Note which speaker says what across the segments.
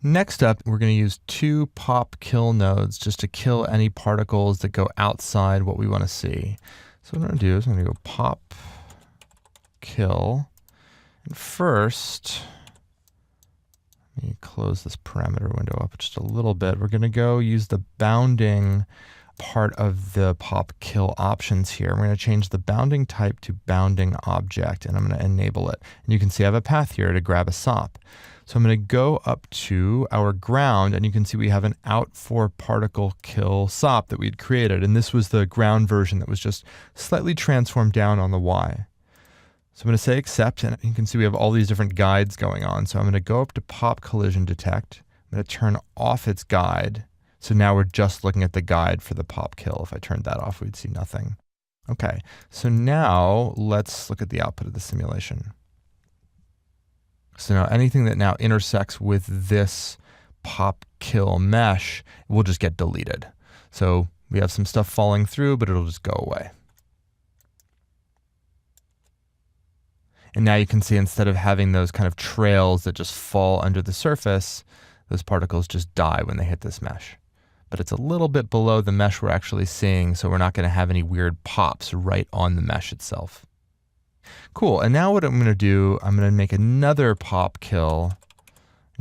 Speaker 1: Next up, we're going to use two pop kill nodes just to kill any particles that go outside what we want to see. So what I'm going to do is I'm going to go pop kill. And first, let me close this parameter window up just a little bit. We're going to go use the bounding part of the pop kill options here. We're going to change the bounding type to bounding object, and I'm going to enable it. And you can see I have a path here to grab a SOP. So I'm going to go up to our ground, and you can see we have an out for particle kill SOP that we had created. And this was the ground version that was just slightly transformed down on the Y. So I'm going to say accept, and you can see we have all these different guides going on. So I'm going to go up to pop collision detect. I'm going to turn off its guide. So now we're just looking at the guide for the pop kill. If I turned that off, we'd see nothing. Okay, so now let's look at the output of the simulation. So now anything that now intersects with this pop kill mesh will just get deleted. So we have some stuff falling through, but it'll just go away. And now you can see instead of having those kind of trails that just fall under the surface, those particles just die when they hit this mesh. But it's a little bit below the mesh we're actually seeing, so we're not going to have any weird pops right on the mesh itself. Cool, and now what I'm going to do, I'm going to make another pop kill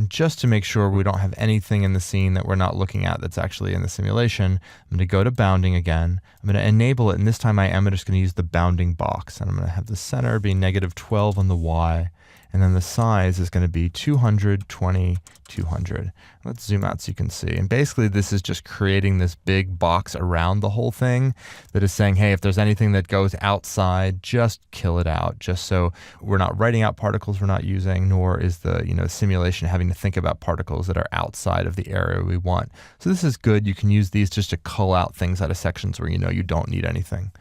Speaker 1: just to make sure we don't have anything in the scene that we're not looking at that's actually in the simulation. I'm going to go to bounding again. I'm going to enable it, and this time I am just going to use the bounding box. And I'm going to have the center be -12 on the Y, and then the size is going to be 200, 20, 200. Let's zoom out so you can see. And basically this is just creating this big box around the whole thing that is saying, hey, if there's anything that goes outside, just kill it out, just so we're not writing out particles we're not using, nor is the simulation having to think about particles that are outside of the area we want. So this is good. You can use these just to cull out things out of sections where you don't need anything.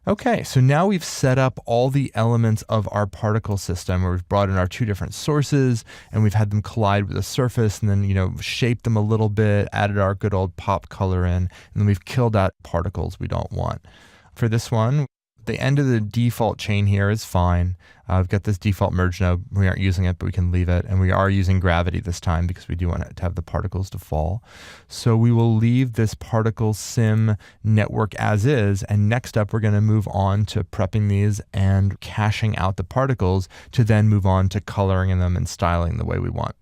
Speaker 1: Okay, so now we've set up all the elements of our particle system where we've brought in our two different sources and we've had them collide with the surface and then, shaped them a little bit, added our good old pop color in, and then we've killed out particles we don't want. For this one, the end of the default chain here is fine. I've got this default merge node. We aren't using it, but we can leave it. And we are using gravity this time because we do want it to have the particles to fall. So we will leave this particle sim network as is. And next up, we're going to move on to prepping these and caching out the particles to then move on to coloring them and styling the way we want.